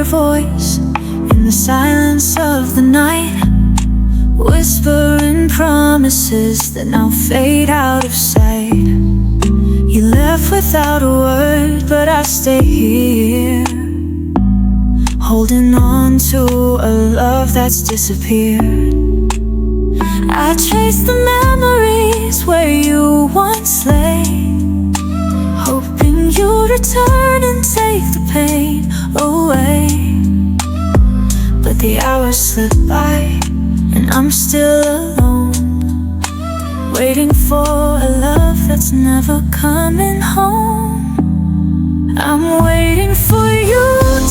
your voice in the silence of the night, whispering promises that now fade out of sight. You left without a word, but I stay here, holding on to a love that's disappeared. I chase the memories where you once lay, hoping you'd return and take the pain away. But the hours slip by and I'm still alone, waiting for a love that's never coming home. I'm waiting for you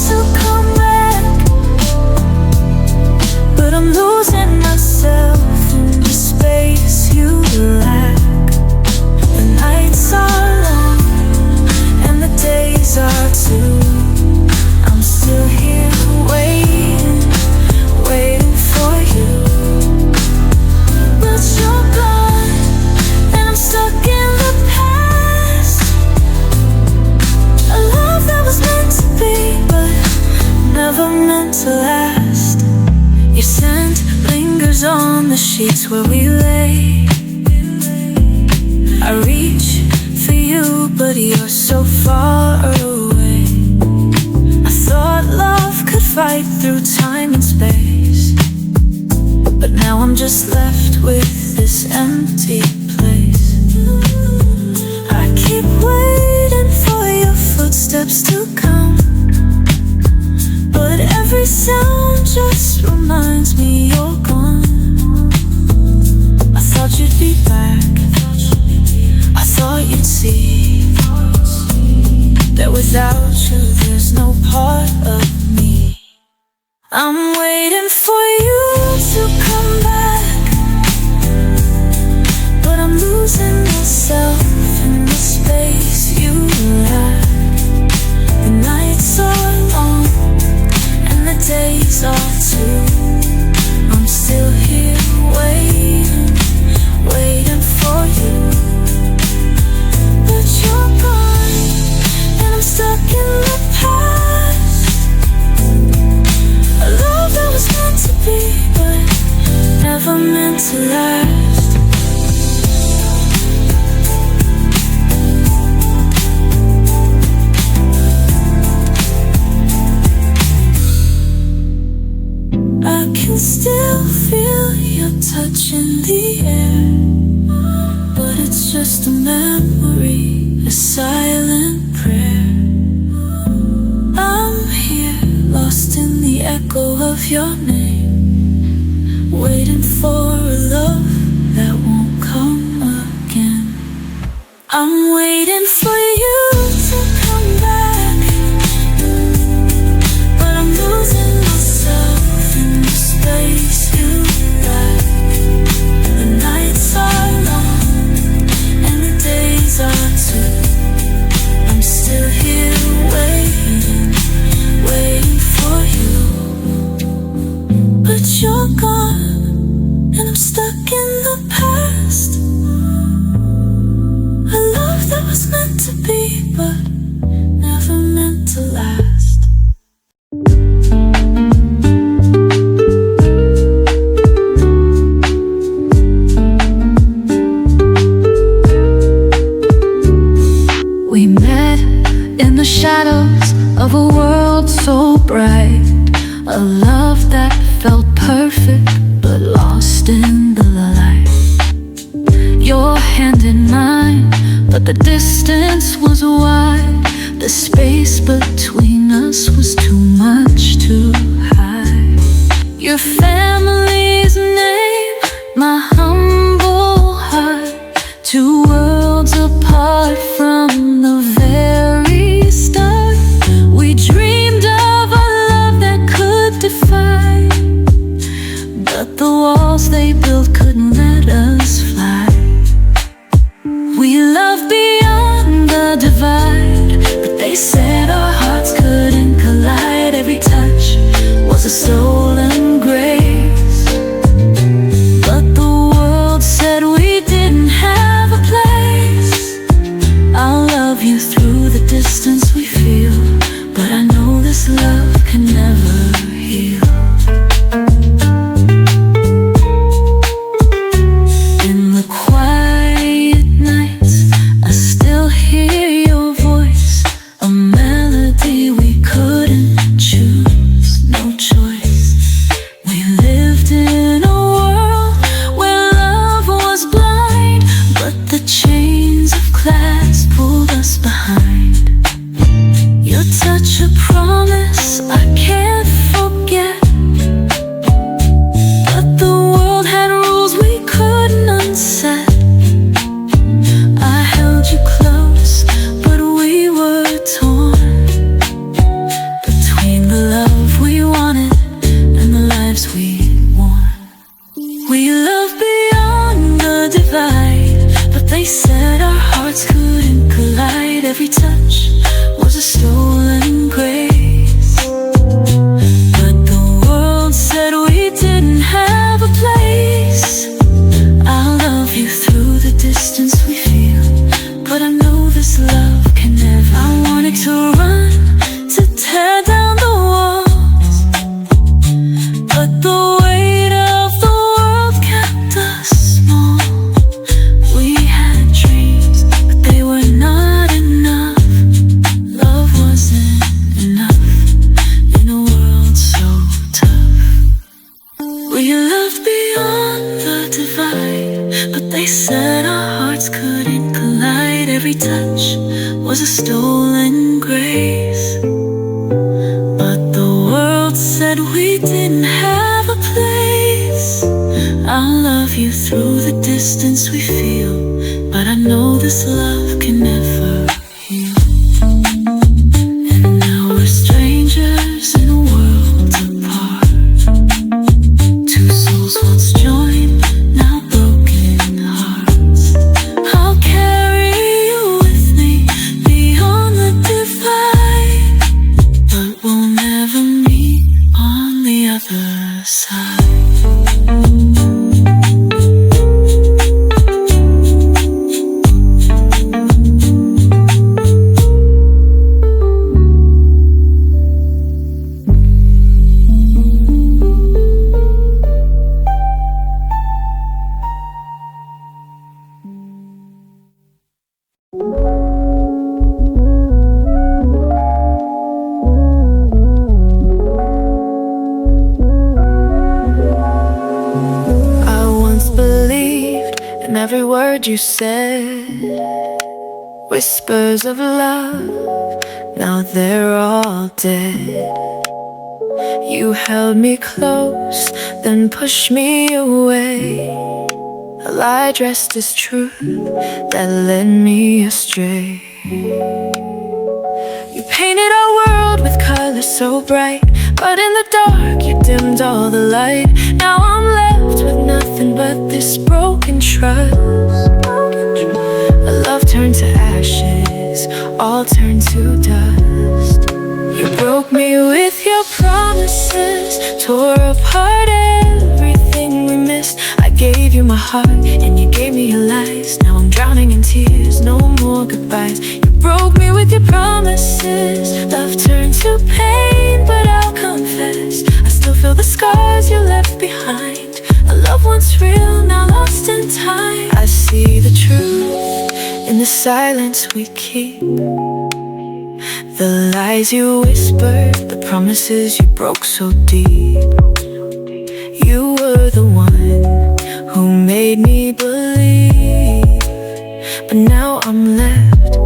to come back, but I'm losing myself in the space you lack. The nights are long and the days are too. I'm still here waiting, waiting for you. But you're gone and I'm stuck in the past. A love that was meant to be but never meant to last. Your scent lingers on the sheets where we lay. I reach for you, but you're so far away. I thought love could fight through time and space, but now I'm just left with this empty place. I keep waiting for your footsteps to come, but every sound just reminds me you're gone. I thought you'd be back, I thought you'd see that without you there's no part of me. I'm waiting for you to come back, but I'm losing myself in the space you lack. The nights are long and the days are too. I'm still here waiting, waiting for you. But you're gone and I'm stuck in the past. A love that was meant to be but never meant to last. I can still feel your touch in the air, but it's just a memory, a silent prayer. I'm here, lost in the echo of your name, waiting for a love that won't come again. I'm waiting for you to come back, but I'm losing myself in the space you lack. The nights are long and the days are too. I'm still here waiting, waiting for you. But you're gone and I'm stuck in the past. A love that was meant to be but never meant to last. We met in the shadows of a world so bright, a love that felt perfect but lost in the light. Your hand in mine, but the distance was wide. The space between us was too much to hide. Your family's name, my humble heart, two worlds apart from the very start. We dreamed of a love that could defy, but the walls they built couldn't let us fly. We loved beyond the divide, but they said our hearts couldn't collide. Every touch was a stolen grace. was a stolen grace. But the world said we didn't have a place. I'll love you through the distance we feel, but I know this love can never heal. And now we're strangers in worlds apart. Two souls once joined, now broken hearts. I'll carry you with me beyond the divide, but we'll never meet on the other side. Every word you said, whispers of love, now they're all dead. You held me close, then pushed me away. A lie dressed as truth that led me astray. You painted our world with colors so bright, but in the dark you dimmed all the light. Now I'm left with nothing but this broken trust. A love turned to ashes, all turned to dust. You broke me with your promises, tore apart everything we missed. I gave you my heart and you gave me your lies. Now I'm drowning in tears, no more goodbyes. You broke me with your promises, love turned to pain, but I'll confess, I still feel the scars you left behind. A love once real, now lost in time. I see the truth in the silence we keep, the lies you whispered, the promises you broke so deep. You were the one who made me believe, but now I'm left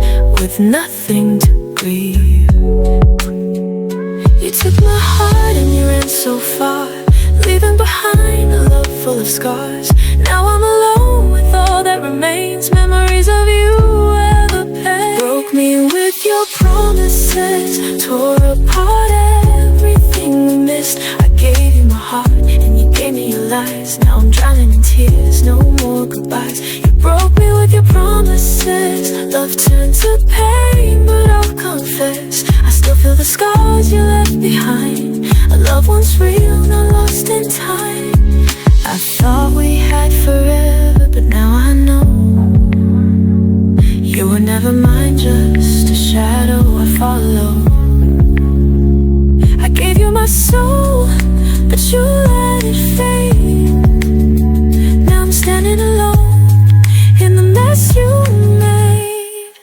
with nothing to grieve. You took my heart and you ran so far, leaving behind a love full of scars. Now I'm alone with all that remains, memories of you ever pain. Broke me with your promises, tore apart everything we missed. I gave you my heart and you gave me your lies. Now I'm drowning in tears, no more goodbyes. You broke me with your promises, love turned to pain, but I'll confess, I still feel the scars you left behind. A love once real, now lost in time. I thought we had forever, but now I know you were never mine, just a shadow I follow. I gave you my soul, but you let it fade. Now I'm standing alone in the mess you made.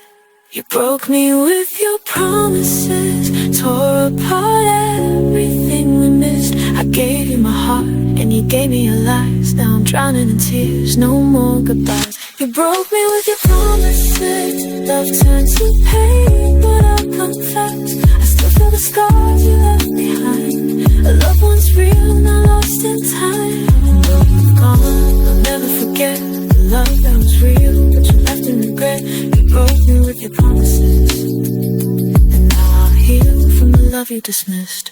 You broke me with your promises, tore apart everything we missed. I gave you my heart and you gave me your lies. Now I'm drowning in tears, no more goodbyes. You broke me with your promises, love turned to pain, but I'll confess, I still feel the scars you left behind. A love once real, now lost in time. Though you've gone, I'll never forget the love that was real, but you left in regret. You broke me with your promises, and now I'll heal from the love you dismissed.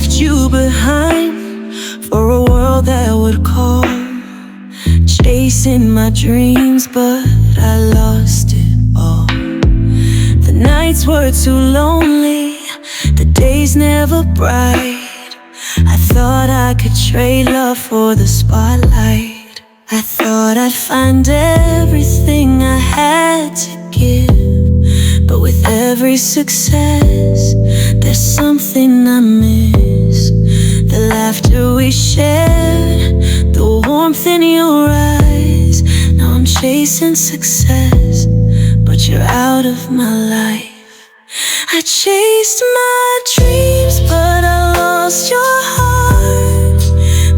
You behind for a world that would call, chasing my dreams, but I lost it all. The nights were too lonely, the days never bright. I thought I could trade love for the spotlight. I thought I'd find everything I had to give, but with every success there's something I miss. The laughter we shared, the warmth in your eyes. Now I'm chasing success, but you're out of my life. I chased my dreams, but I lost your heart.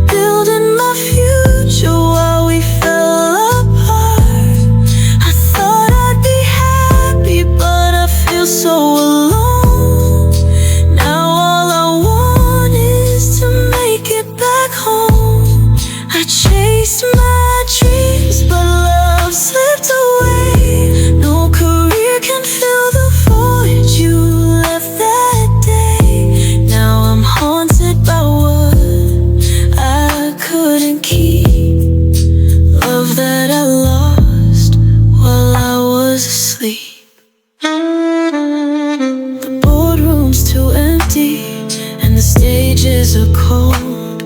Building my future while we fell apart. I thought I'd be happy, but I feel so alone. Now all I want is to make it back home. I chased my dreams, but love slipped away. No career can fill the void you left that day. Now I'm haunted by what I couldn't keep. Love that I lost while I was asleep. The boardroom's too empty and the stages are cold.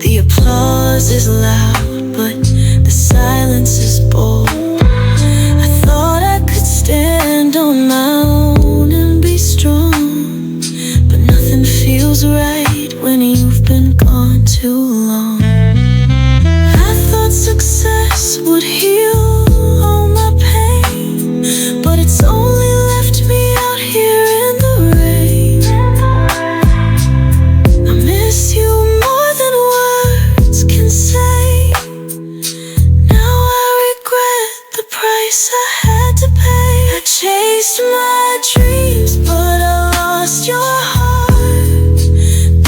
The applause is loud, but the silence is bold. I thought I could stand on my own and be strong, but nothing feels right when you've been gone too long. I thought success would heal all my pain, but it's only left me out here in the rain. I miss you more than words can say. Now I regret the price I had to pay. I chased my dreams, but I lost your heart.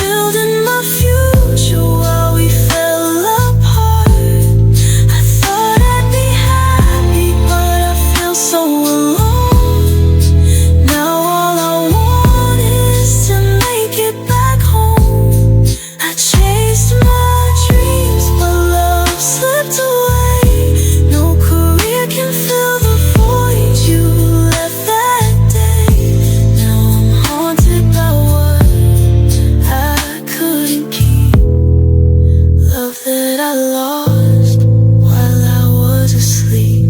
Building my future while we fell apart. I thought I'd be happy, but I feel so alone. Now all I want is to make it back home. I chased my dreams, but love slipped away. No career can fill the void you left that day. Now I'm haunted by what I couldn't keep. Love that I lost while I was asleep.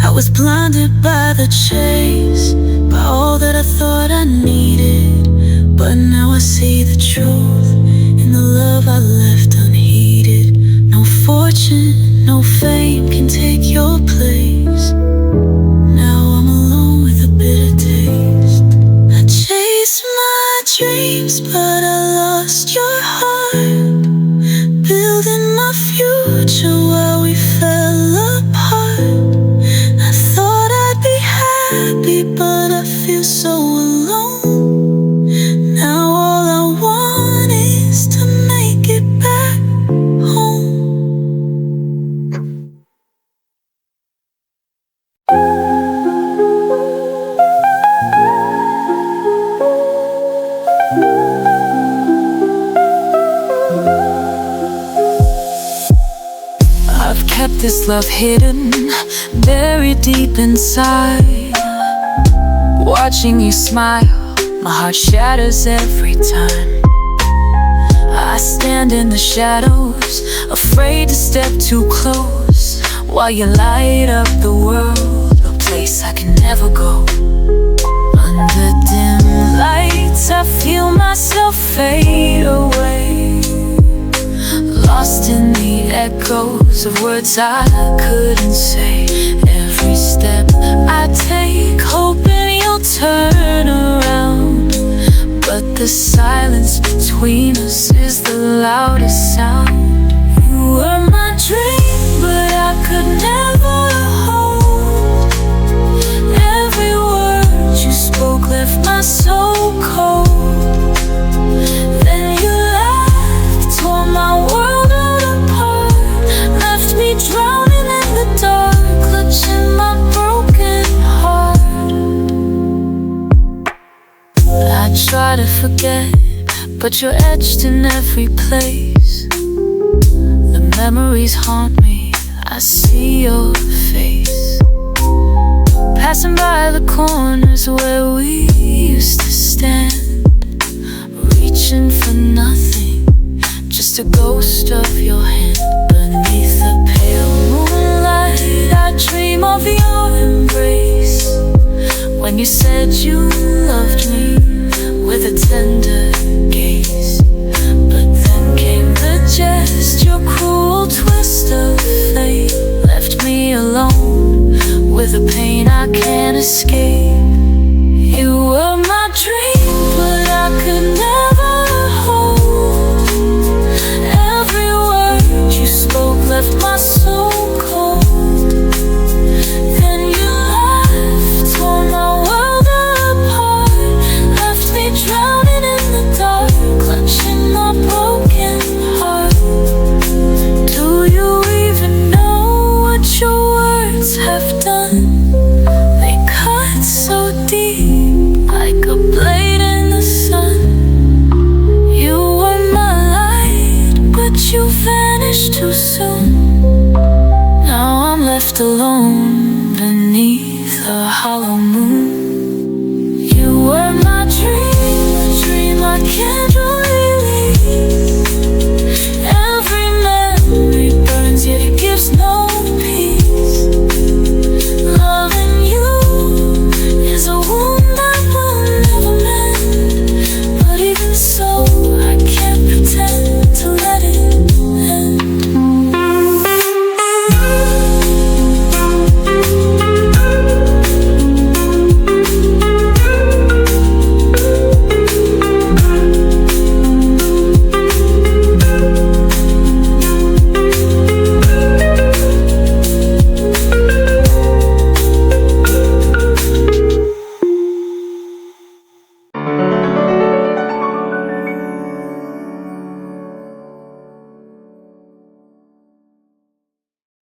I was blinded by the chase, by all that I thought I needed. But now I see the truth in the love I left unheeded. No fortune, no fame can take your place. Now I'm alone with a bitter taste. I chased my dreams, but I lost your heart. Building my future while we fell apart. I thought I'd be happy, but I feel so alone. Now all I want is to make it back home. I've kept this love hidden, buried deep inside. Watching you smile, my heart shatters every time. I stand in the shadows, afraid to step too close, while you light up the world, a place I can never go. Under dim lights, I feel myself fade away, lost in the echoes of words I couldn't say. Every step I take, hoping you'll turn around, but the silence between us is the loudest sound. You were my dream, but I could never hold. Every word you spoke left my soul cold. Then you laughed, tore my world apart, left me drowning in the dark, clutching my broken heart. I try to forget, but you're etched in every place. The memories haunt me, I see your face, passing by the corners where we used to stand, reaching for nothing, just a ghost of your hand. Beneath the pale moonlight, I dream of your embrace, when you said you loved me with a tender gaze. But then came the jest, your cruel twist of fate, left me alone with a pain I can't escape. You were my dream. left alone.